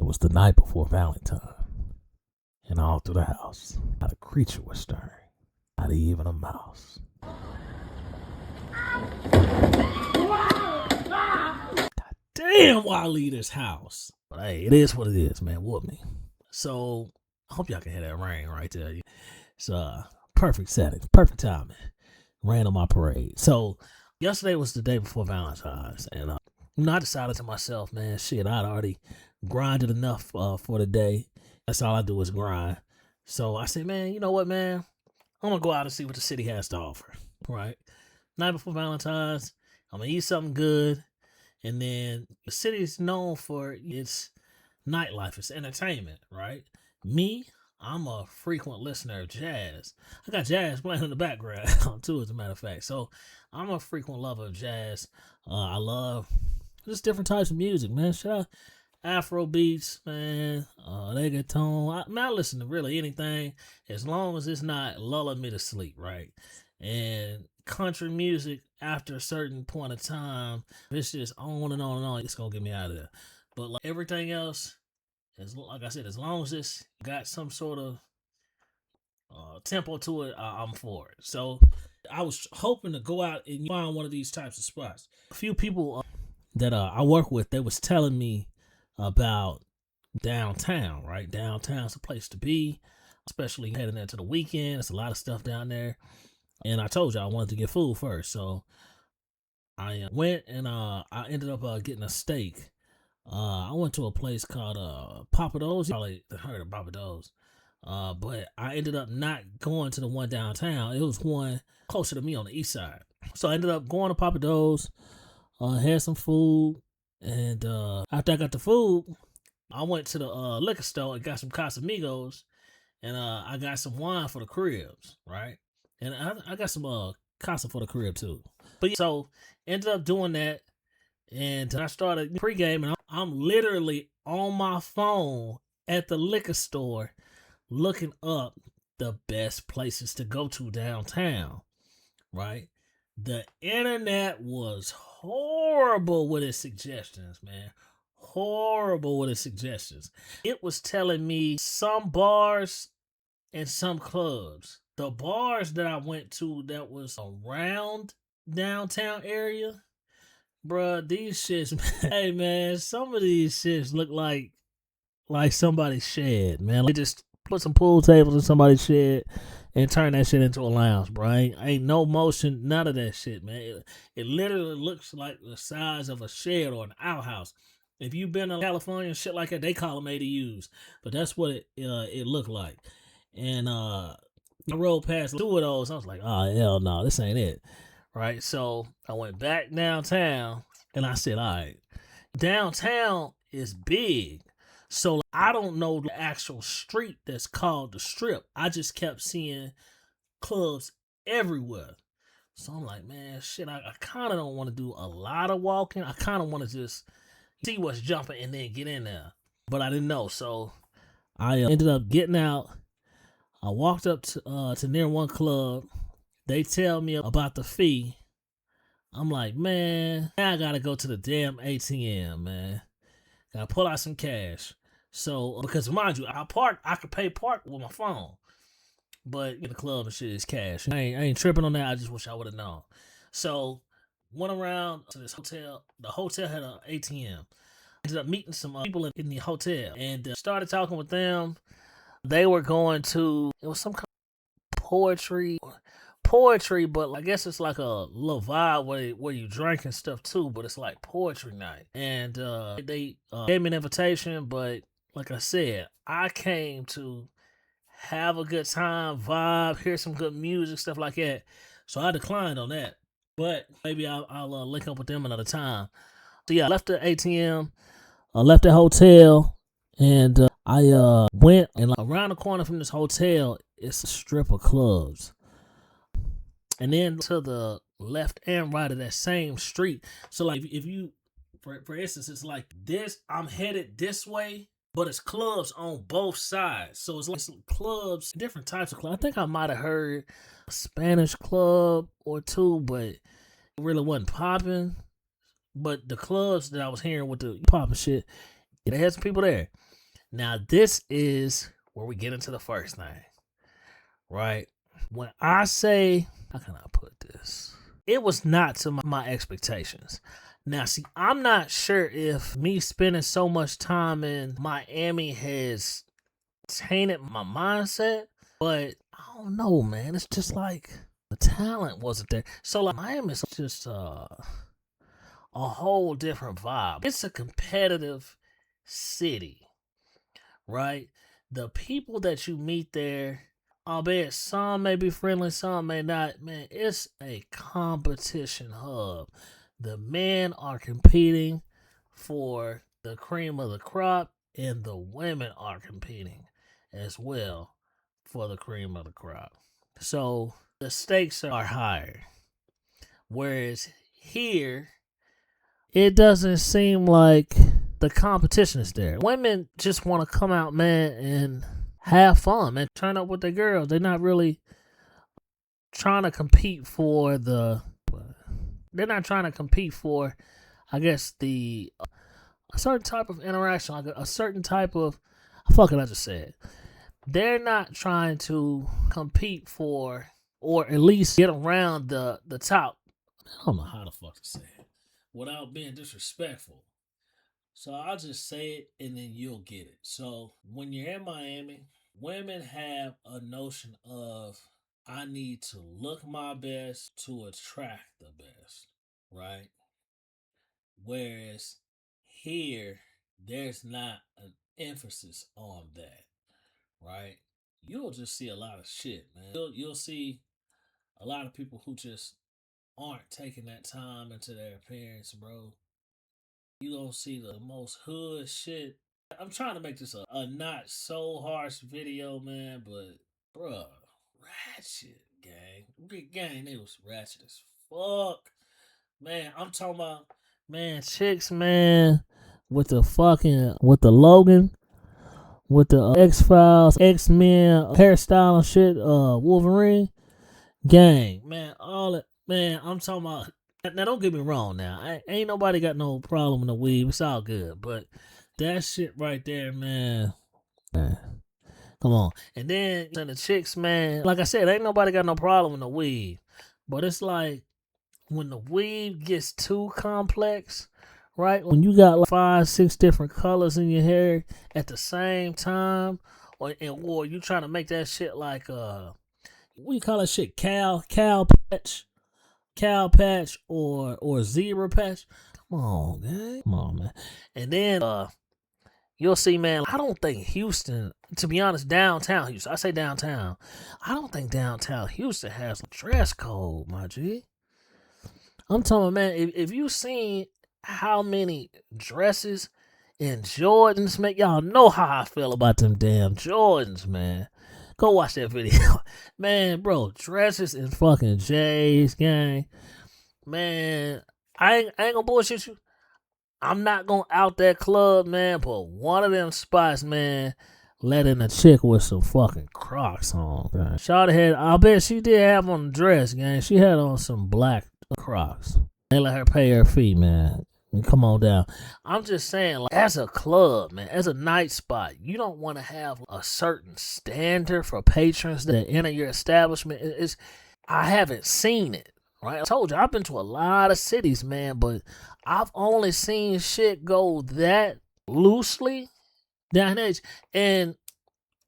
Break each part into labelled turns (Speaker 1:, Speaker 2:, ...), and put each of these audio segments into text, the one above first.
Speaker 1: was the night before Valentine, and all through the house, not a creature was stirring, not even a mouse. Damn, why I leave this house? But hey, it is what it is, man. Whoop me. So I hope y'all can hear that rain right there. It's perfect setting, perfect timing. Rain on my parade. So yesterday was the day before Valentine's, and I decided to myself, man, shit, I'd already grinded enough for the day. That's all I do is grind. So I said, man, you know what, man? I'm gonna go out and see what the city has to offer. Right? Night before Valentine's, I'm gonna eat something good. And then the city is known for its nightlife, its entertainment, right? Me, I'm a frequent listener of jazz. I got jazz playing in the background too, as a matter of fact. So I'm a frequent lover of jazz. I love just different types of music, man. Shout out Afro beats, man, reggaeton. I listen to really anything as long as it's not lulling me to sleep, right? And country music, after a certain point of time, it's just on and on and on. It's gonna get me out of there. But like everything else, like I said, as long as it's got some sort of tempo to it, I'm for it. So I was hoping to go out and find one of these types of spots. A few people that I work with, they was telling me about downtown, right? Downtown's a place to be, especially heading into the weekend. There's a lot of stuff down there. And I told you I wanted to get food first. So I went and I ended up getting a steak. I went to a place called Papa Do's. You probably heard of Papa Do's. But I ended up not going to the one downtown. It was one closer to me on the east side. So I ended up going to Papa Do's, had some food. And after I got the food, I went to the liquor store and got some Casamigos. And I got some wine for the cribs, right? And I got some Casa for the crib too. But so ended up doing that, and I started pregame, and I'm literally on my phone at the liquor store looking up the best places to go to downtown, right? The internet was horrible with its suggestions, man. Horrible with its suggestions. It was telling me some bars and some clubs. The bars that I went to that was around downtown area, bruh, these shits, hey man, some of these shits look like somebody's shed, man. They just put some pool tables in somebody's shed and turn that shit into a lounge, bro. Ain't no motion, none of that shit, man. It literally looks like the size of a shed or an outhouse. If you've been to California and shit like that, they call them ADUs, but that's what it looked like. And I rode past two of those. I was like, oh, hell no, this ain't it. Right? So I went back downtown and I said, all right, downtown is big. So I don't know the actual street that's called the Strip. I just kept seeing clubs everywhere. So I'm like, man, shit, I kind of don't want to do a lot of walking. I kind of want to just see what's jumping and then get in there. But I didn't know. So I ended up getting out. I walked up to near one club. They tell me about the fee. I'm like, man, now I gotta go to the damn ATM, man. Gotta pull out some cash. So, because mind you, I could pay park with my phone. But in the club and shit is cash. I ain't tripping on that. I just wish I would have known. So, went around to this hotel. The hotel had an ATM. Ended up meeting some people in the hotel and started talking with them. They were going to, it was some kind of poetry, but I guess it's like a little vibe where you drink and stuff too, but it's like poetry night. And they gave me an invitation, but like I said, I came to have a good time, vibe, hear some good music, stuff like that. So I declined on that. But maybe I'll link up with them another time. So yeah, I left the ATM, I left the hotel, and I went, and around the corner from this hotel, it's a strip of clubs. And then to the left and right of that same street. So like if you, for instance, it's like this, I'm headed this way, but it's clubs on both sides. So it's like clubs, different types of clubs. I think I might have heard a Spanish club or two, but it really wasn't popping. But the clubs that I was hearing with the popping shit, they had some people there. Now, this is where we get into the first thing, right? When I say, how can I put this? It was not to my expectations. Now, see, I'm not sure if me spending so much time in Miami has tainted my mindset, but I don't know, man. It's just like the talent wasn't there. So, like, Miami's just a whole different vibe. It's a competitive city, right? The people that you meet there, albeit some may be friendly, some may not, man, it's a competition hub. The men are competing for the cream of the crop, and the women are competing as well for the cream of the crop. So the stakes are higher. Whereas here, it doesn't seem like the competition is there. Women just want to come out, man, and have fun, man. Turn up with their girls. They're not really trying to compete for the. They're not trying to compete for, I guess, a certain type of interaction, like a certain type of. Fuck it, I just said. They're not trying to compete for, or at least get around the top. I don't know how the fuck to say it without being disrespectful. So I'll just say it and then you'll get it. So when you're in Miami, women have a notion of I need to look my best to attract the best, right? Whereas here, there's not an emphasis on that, right? You'll just see a lot of shit, man. You'll see a lot of people who just aren't taking that time into their appearance, bro. You gonna see the most hood shit. I'm trying to make this a not so harsh video, man, but bruh, ratchet gang, they was ratchet as fuck, man. I'm talking about, man, chicks, man, with the Logan, with the X-Files, X-Men hairstyle and shit, Wolverine gang, man, all it, man. I'm talking about. Now, don't get me wrong. Now, ain't nobody got no problem with the weed. It's all good, but that shit right there, man. Come on. And then the chicks, man. Like I said, ain't nobody got no problem with the weed, but it's like when the weed gets too complex, right? When you got like 5, 6 different colors in your hair at the same time, or you trying to make that shit like what do you call that shit? Cow patch or zebra patch. Come on, man. Come on, man. And then you'll see, man. I don't think Houston, to be honest, downtown Houston. I say downtown. I don't think downtown Houston has a dress code, my G. I'm talking, man. If you seen how many dresses and Jordans make, y'all know how I feel about them damn Jordans, man. Go watch that video. Man, bro, dresses and fucking J's, gang. Man, I ain't gonna bullshit you. I'm not gonna out that club, man, but one of them spots, man, let in a chick with some fucking Crocs on, gang. Shawty had, I bet she did have on a dress, gang. She had on some black Crocs. They let her pay her fee, man. And come on down. I'm just saying, like, as a club, man, as a night spot, you don't want to have a certain standard for patrons that enter your establishment. I haven't seen it, right? I told you, I've been to a lot of cities, man, but I've only seen shit go that loosely down there. And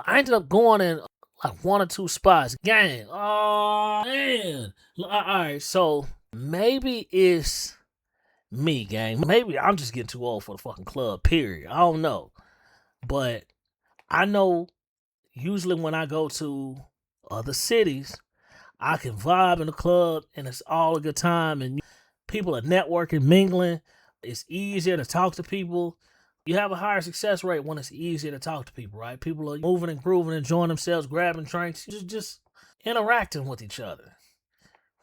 Speaker 1: I ended up going in like 1 or 2 spots. Gang, oh, man. All right, so maybe it's me, gang. Maybe I'm just getting too old for the fucking club, period. I don't know. But I know usually when I go to other cities, I can vibe in the club and it's all a good time and people are networking, mingling. It's easier to talk to people. You have a higher success rate when it's easier to talk to people, right? People are moving and grooving, enjoying themselves, grabbing drinks, just interacting with each other,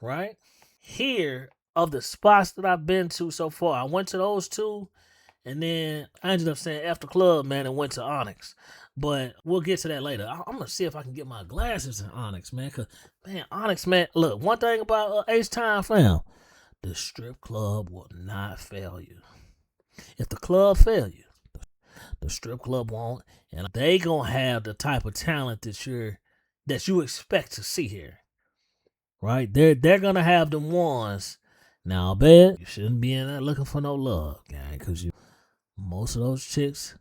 Speaker 1: right? Here, of the spots that I've been to so far, I went to those 2, and then I ended up saying after club, man, and went to Onyx. But we'll get to that later. I'm gonna see if I can get my glasses in Onyx, man. Cause man, Onyx, man, look, one thing about H-Time, fam, the strip club will not fail you. If the club fail you, the strip club won't, and they gonna have the type of talent that you expect to see here, right? They're gonna have them ones. Now, I bet you shouldn't be in there looking for no love, gang, because most of those chicks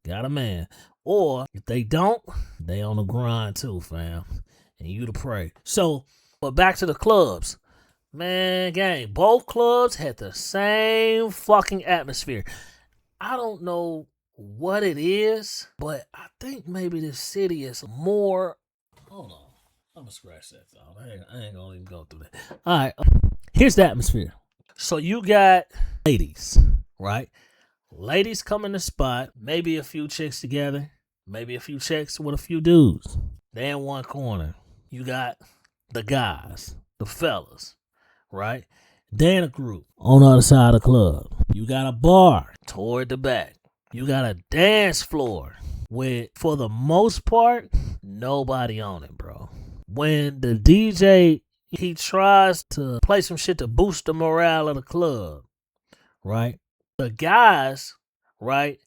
Speaker 1: got a man, or if they don't, they on the grind too, fam, and you to pray. So, but back to the clubs. Man, gang, both clubs had the same fucking atmosphere. I don't know what it is, but I think maybe this city is more. Hold on. I'm going to scratch that thought. I ain't going to even go through that. All right. Here's the atmosphere. So you got ladies, right? Ladies come in the spot, maybe a few chicks together, maybe a few chicks with a few dudes. They in one corner. You got the guys, the fellas, right? They in a group on the other side of the club. You got a bar toward the back. You got a dance floor with, for the most part, nobody on it, bro. When the DJ, he tries to play some shit to boost the morale of the club, right? The guys, right?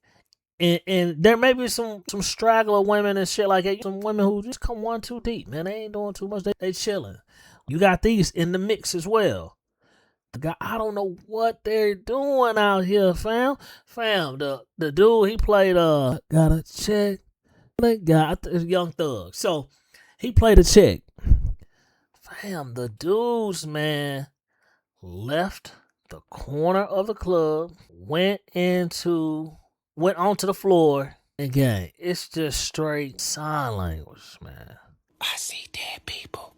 Speaker 1: And there may be some straggler women and shit like that. Some women who just come one too deep, man. They ain't doing too much. They chilling. You got these in the mix as well. The guy, I don't know what they're doing out here, fam. The dude, he played got a check. Young Thug. So he played a check. Fam, the dudes, man, left the corner of the club, went onto the floor. Again, it's just straight sign language, man. I see dead people.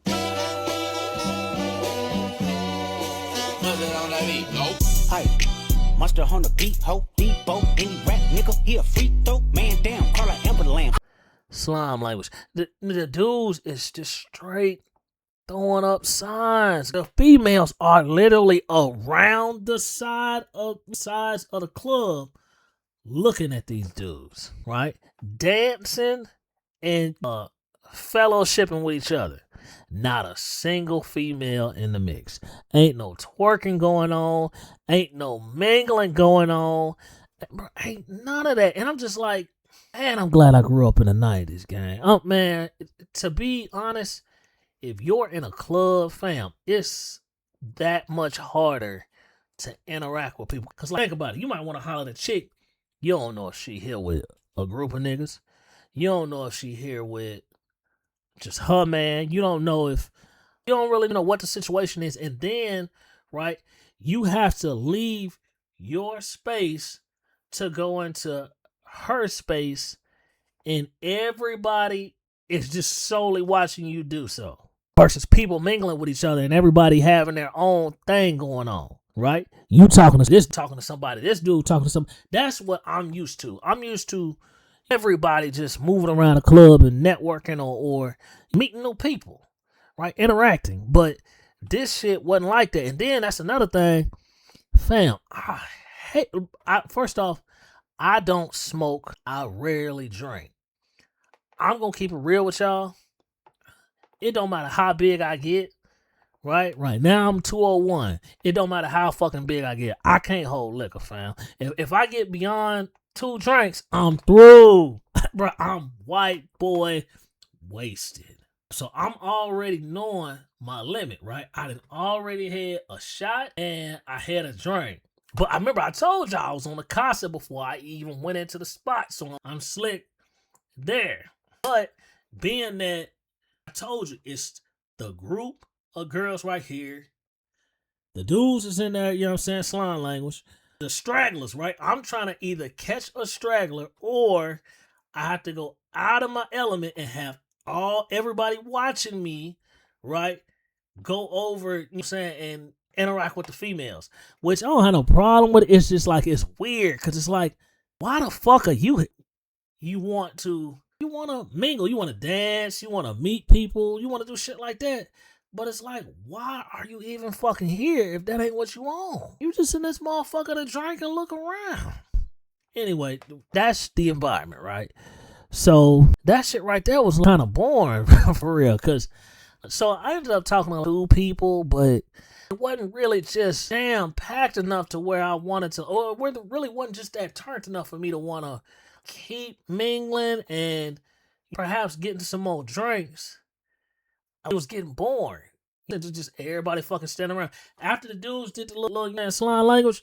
Speaker 2: Hey, monster on the beat, ho, Debo, any rap nigga, he a free throw, man down, call a Amber Lamb.
Speaker 1: Slime language. The dudes is just straight throwing up signs. The females are literally around the sides of the club looking at these dudes, right? Dancing and fellowshipping with each other. Not a single female in the mix. Ain't no twerking going on. Ain't no mingling going on. Ain't none of that. And I'm just like, man, I'm glad I grew up in the 90s, gang. Man, to be honest, if you're in a club, fam, it's that much harder to interact with people. Because think about it. You might want to holler at a chick. You don't know if she here with a group of niggas. You don't know if she here with just her man. You don't really know what the situation is. And then, right, you have to leave your space to go into her space, and everybody is just solely watching you do so. Versus people mingling with each other and everybody having their own thing going on, right? You talking to somebody, this dude talking to somebody. That's what I'm used to. I'm used to everybody just moving around the club and networking or meeting new people, right? Interacting. But this shit wasn't like that. And then that's another thing, fam. First off, I don't smoke. I rarely drink. I'm going to keep it real with y'all. It don't matter how big I get, right? Right now I'm 201. It don't matter how fucking big I get. I can't hold liquor, fam. If I get beyond 2 drinks, I'm through. Bro, I'm white boy wasted. So I'm already knowing my limit, right? I done already had a shot and I had a drink. But I remember I told y'all I was on the Casa before I even went into the spot. So I'm slick there. But being that I told you it's the group of girls right here. The dudes is in there, you know what I'm saying, slime language. The stragglers, right? I'm trying to either catch a straggler or I have to go out of my element and have everybody watching me, right? Go over, you know what I'm saying, and interact with the females. Which I don't have no problem with it. It's just like, it's weird. Cause it's like, why the fuck are you want to mingle, you want to dance, you want to meet people, you want to do shit like that. But it's like, why are you even fucking here if that ain't what you want? You just in this motherfucker to drink and look around. Anyway, that's the environment, right? So that shit right there was kind of boring for real. So I ended up talking to 2 people, but it wasn't really just damn packed enough to where I wanted to, or where it really wasn't just that turned enough for me to want to keep mingling and perhaps getting some more drinks, it was getting boring. Just everybody fucking standing around. After the dudes did the little slime language,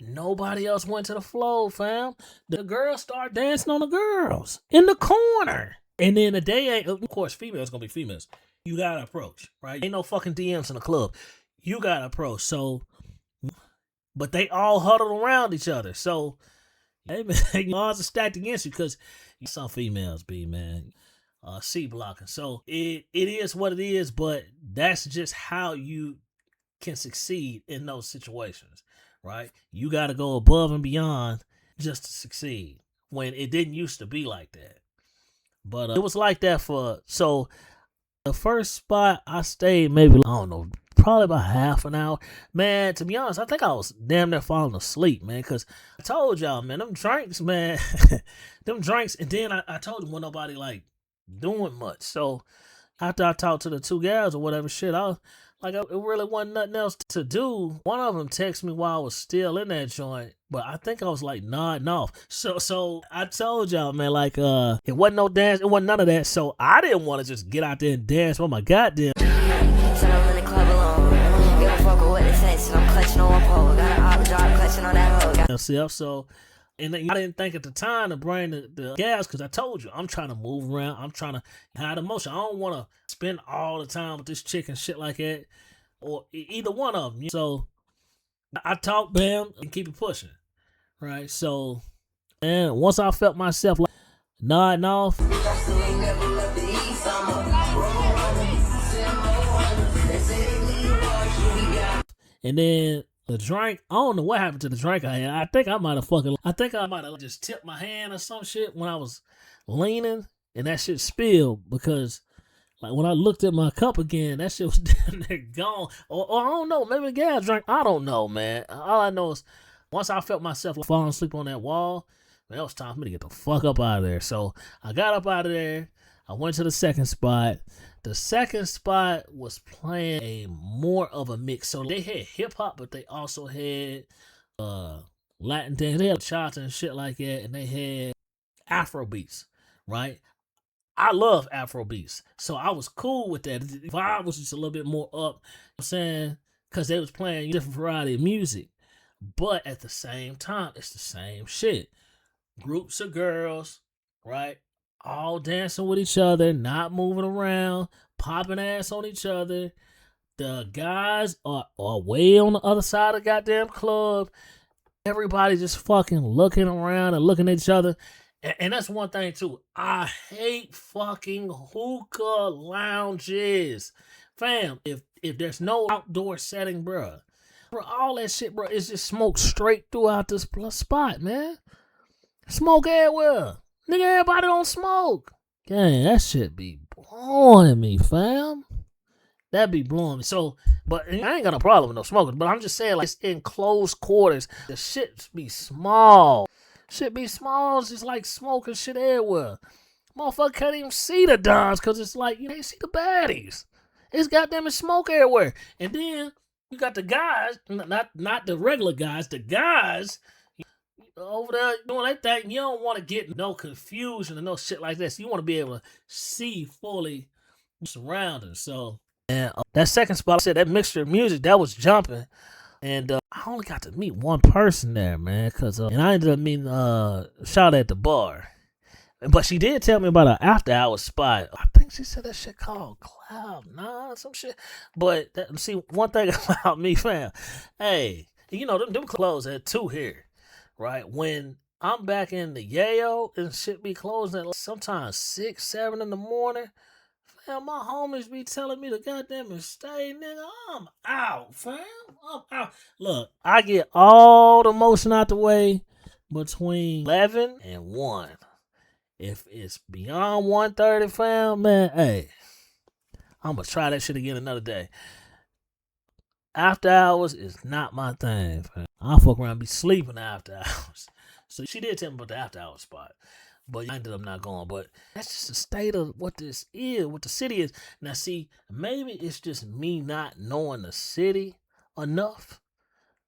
Speaker 1: nobody else went to the floor, fam. The girls start dancing on the girls in the corner. And then the day ain't, of course, females gonna be females. You gotta approach, right? Ain't no fucking DMs in the club. You gotta approach. So, but they all huddled around each other. So, hey man, odds are stacked against you because some females be, man, C blocking. So it is what it is, but that's just how you can succeed in those situations, right? You got to go above and beyond just to succeed when it didn't used to be like that. But it was like that so the first spot I stayed maybe, I don't know, probably about half an hour. Man, to be honest, I think I was damn near falling asleep, man, because I told y'all, man, them drinks, man, them drinks, and then I told them when nobody like doing much. So after I talked to the two gals or whatever shit, I was like, it really wasn't nothing else to do. One of them texted me while I was still in that joint, but I think I was like nodding off. So I told y'all, man, like, it wasn't no dance, it wasn't none of that. So I didn't want to just get out there and dance with my goddamn.
Speaker 3: So I'm in the club alone. Give a fuck with what they say, so I'm clutching on one pole. Got an op drop, clutching on that hoe.
Speaker 1: So, and I didn't think at the time to bring the gas because I told you, I'm trying to move around. I'm trying to hide emotion. I don't want to spend all the time with this chick and shit like that, or either one of them. So I talk, bam, and keep it pushing, right? So, and once I felt myself like nodding off, and then the drink, I don't know what happened to the drink I had. I think I might have just tipped my hand or some shit when I was leaning and that shit spilled because like when I looked at my cup again, that shit was damn near gone. Or I don't know, maybe the gas drank. I don't know, man. All I know is once I felt myself like falling asleep on that wall, man, it was time for me to get the fuck up out of there. So I got up out of there. I went to the second spot. The second spot was playing a more of a mix. So they had hip hop, but they also had Latin dance. They had shots and shit like that, and they had Afro beats, right? I love Afro beats, so I was cool with that. The vibe was just a little bit more up, you know what I'm saying, because they was playing different variety of music. But at the same time, it's the same shit. Groups of girls, right? All dancing with each other, not moving around, popping ass on each other. The guys are way on the other side of the goddamn club. Everybody just fucking looking around and looking at each other. And that's one thing too. I hate fucking hookah lounges. Fam, if there's no outdoor setting, bro, all that shit, bro, it's just smoke straight throughout this spot, man. Smoke everywhere. Nigga, everybody don't smoke. Gang, that shit be blowing me, fam. That be blowing me. So, but I ain't got no problem with no smoking. But I'm just saying, like, it's in close quarters. The shit be small. Shit be small. It's just like smoking shit everywhere. Motherfucker can't even see the dons because it's like, you can't see the baddies. It's goddamn smoke everywhere. And then you got the guys, not the regular guys, the guys over there doing that thing. You don't want to get no confusion and no shit like this. You want to be able to see fully surroundings. So, and that second spot, I said that mixture of music that was jumping, and I only got to meet one person there, man. And I ended up meeting Shout at the bar, but she did tell me about an after hours spot. I think she said that shit called Cloud9 or some shit. But see, one thing about me, fam, hey, you know them close at 2 here. Right, when I'm back in the Yayo and shit be closing at sometimes 6, 7 in the morning, fam, my homies be telling me to goddamn stay, nigga. I'm out, fam. I'm out. Look, I get all the motion out the way between 11 and 1. If it's beyond 1:30, fam, man, hey, I'm gonna try that shit again another day. After hours is not my thing, fam. I fuck around and be sleeping after hours. So she did tell me about the after hours spot, but I ended up not going. But that's just the state of what this is, what the city is. Now, see, maybe it's just me not knowing the city enough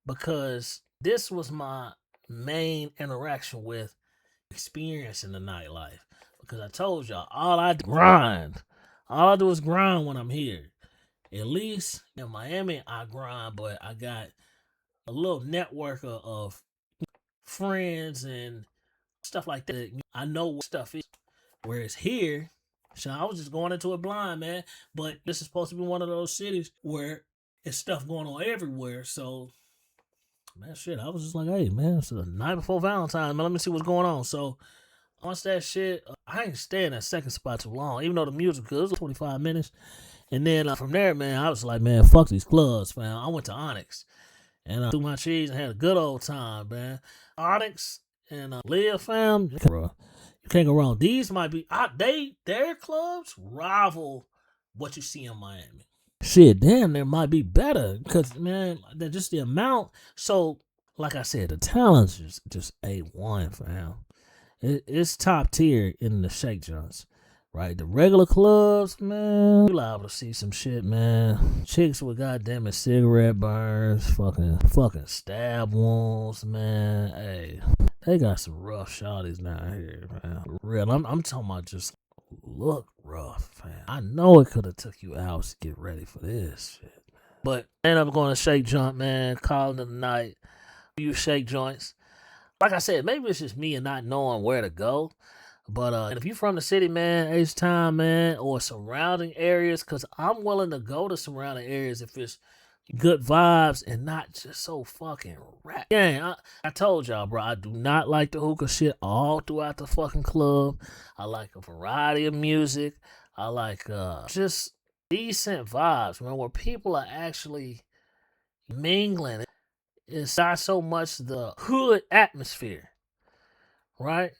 Speaker 1: because this was my main interaction with experience in the nightlife. Because I told y'all, all I do is grind when I'm here. At least in Miami, I grind, but I got a little network of friends and stuff like that. I know what stuff is. Whereas here, so I was just going into it blind, man. But this is supposed to be one of those cities where it's stuff going on everywhere. So, man, shit, I was just like, hey, man, it's the night before Valentine's, man. Let me see what's going on. So, once that shit, I ain't staying in that second spot too long, even though the music was 25 minutes. And then from there, man, I was like, man, fuck these clubs, man. I went to Onyx and threw my cheese and had a good old time, man. Onyx and Leah, fam, bro, you can't go wrong. These might be, their clubs rival what you see in Miami. Shit, damn, there might be better because, man, they're just the amount. So, like I said, the talent is just A1, fam. It's top tier in the shake joints. Right, the regular clubs, man, you liable to see some shit, man. Chicks with goddamn it cigarette burns, fucking stab wounds, man. Hey, they got some rough shawties down here, man. For real, I'm talking about just look rough, man. I know it could have took you hours to get ready for this shit, man. But I ended up going to shake joint, man. Calling it a night. You shake joints. Like I said, maybe it's just me and not knowing where to go. But and if you're from the city, man, H-Town, man, or surrounding areas, because I'm willing to go to surrounding areas if it's good vibes and not just so fucking rap. Yeah, I told y'all, bro, I do not like the hookah shit all throughout the fucking club. I like a variety of music. I like just decent vibes, man, where people are actually mingling. It's not so much the hood atmosphere, right?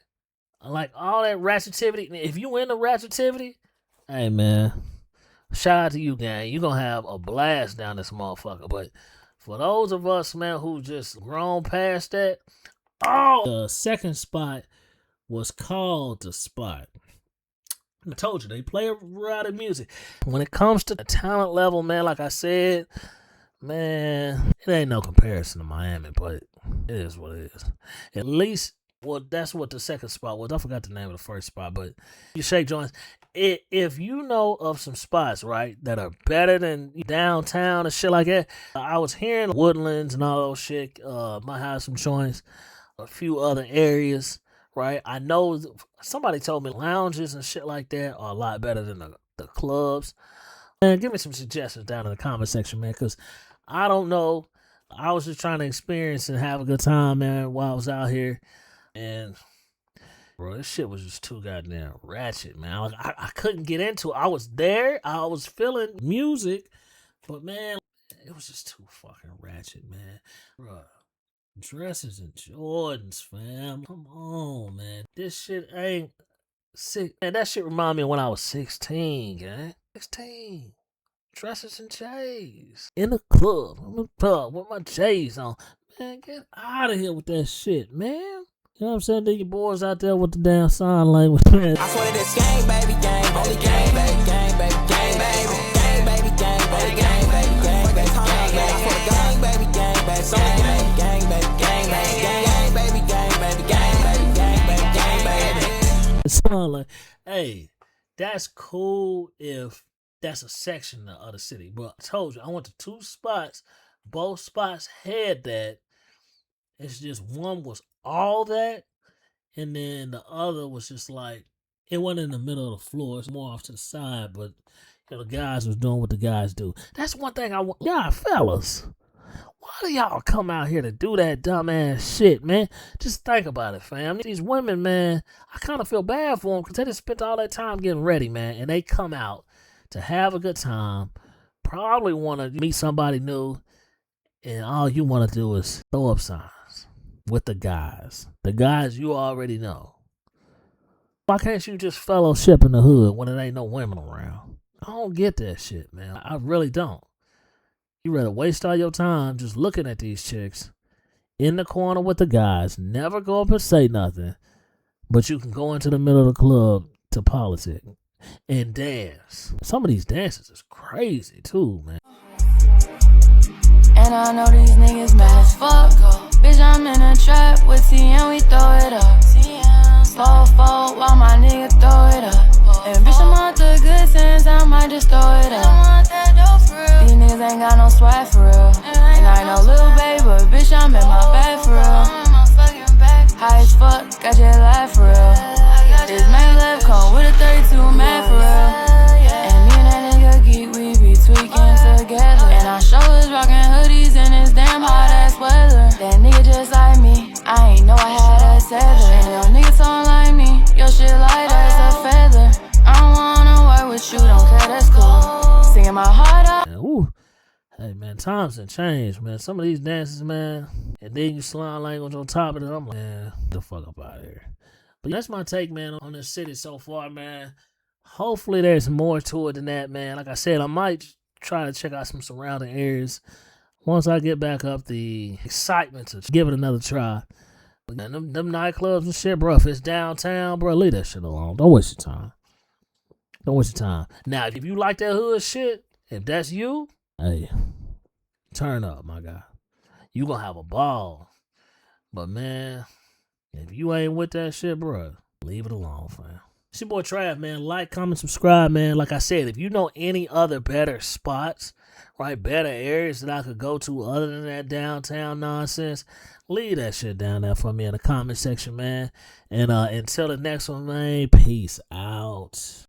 Speaker 1: Like all that ratchetivity. If you into ratchetivity, hey man, shout out to you, gang. You gonna have a blast down this motherfucker. But for those of us, man, who just grown past that, the second spot was called The Spot. I told you, they play a variety of music. When it comes to the talent level, man, like I said, man, it ain't no comparison to Miami, but it is what it is. At least, well, that's what the second spot was. I forgot the name of the first spot, but you shake joints. If you know of some spots, right, that are better than downtown and shit like that, I was hearing Woodlands and all those shit, might have some joints, a few other areas, right? I know somebody told me lounges and shit like that are a lot better than the clubs. And give me some suggestions down in the comment section, man, because I don't know. I was just trying to experience and have a good time, man, while I was out here. And, bro, this shit was just too goddamn ratchet, man. Like, I couldn't get into it. I was there. I was feeling music. But, man, it was just too fucking ratchet, man. Bro, dresses and Jordans, fam. Come on, man. This shit ain't sick. Man, that shit remind me of when I was 16, gang. 16. Dresses and J's. In the club. In the pub with my J's on. Man, get out of here with that shit, man. You know what I'm saying? Then your boys out there with the damn sign language, man.
Speaker 2: I swear this game, baby, game, only game, baby, game, baby, game, baby, game, baby, game, baby, game, baby, game, baby, I swear the gang, baby, game, baby, so gang, baby, gang, baby, gang, baby, gang, baby, gang, baby, gang, baby, gang, baby.
Speaker 1: It sound like, hey, that's cool if that's a section of the city. But I told you, I went to two spots. Both spots had that. It's just one was all that, and then the other was just like, it wasn't in the middle of the floor. It's more off to the side, but you know, the guys was doing what the guys do. That's one thing I want. Y'all fellas, why do y'all come out here to do that dumbass shit, man? Just think about it, fam. These women, man, I kind of feel bad for them because they just spent all that time getting ready, man, and they come out to have a good time, probably want to meet somebody new, and all you want to do is throw up signs with the guys you already know. Why can't you just fellowship in the hood when it ain't no women around? I don't get that shit, man. I really don't. You rather waste all your time just looking at these chicks in the corner with the guys, never go up and say nothing, but you can go into the middle of the club to politic and dance. Some of these dances is crazy too, man.
Speaker 4: And I know these niggas mad as fuck. Bitch, I'm in a trap with T and we throw it up. Slow fold while my nigga throw it up. And bitch, I'm on the good sense, I might just throw it up. These niggas ain't got no swag for real. And I ain't no little baby, but bitch, I'm in my bag for real. High as fuck, got your life for real. This man left come with a 32 man for real. And me and that nigga geek, we be tweaking together. And I show us rockin' hoodies in this damn hot ass weather. That nigga just like me, I ain't know I had a tether. And your nigga don't like me, your shit light as a feather. I don't wanna work with you, don't care, that's cool. Singing my heart out.
Speaker 1: Ooh. Hey man, times have changed, man. Some of these dances, man, and then you slide language on top of it. I'm like, man, get the fuck up out of here. But that's my take, man, on this city so far, man. Hopefully there's more to it than that, man. Like I said, I might try to check out some surrounding areas once I get back up the excitement to give it another try. But man, them nightclubs and shit, bro, if it's downtown, bro, leave that shit alone. Don't waste your time. Don't waste your time. Now, if you like that hood shit, if that's you, hey, turn up, my guy. You gonna have a ball. But man, if you ain't with that shit, bro, leave it alone, fam. It's your boy Trav, man. Like, comment, subscribe, man. Like I said, if you know any other better spots, right, better areas that I could go to other than that downtown nonsense, leave that shit down there for me in the comment section, man. And until the next one, man, peace out.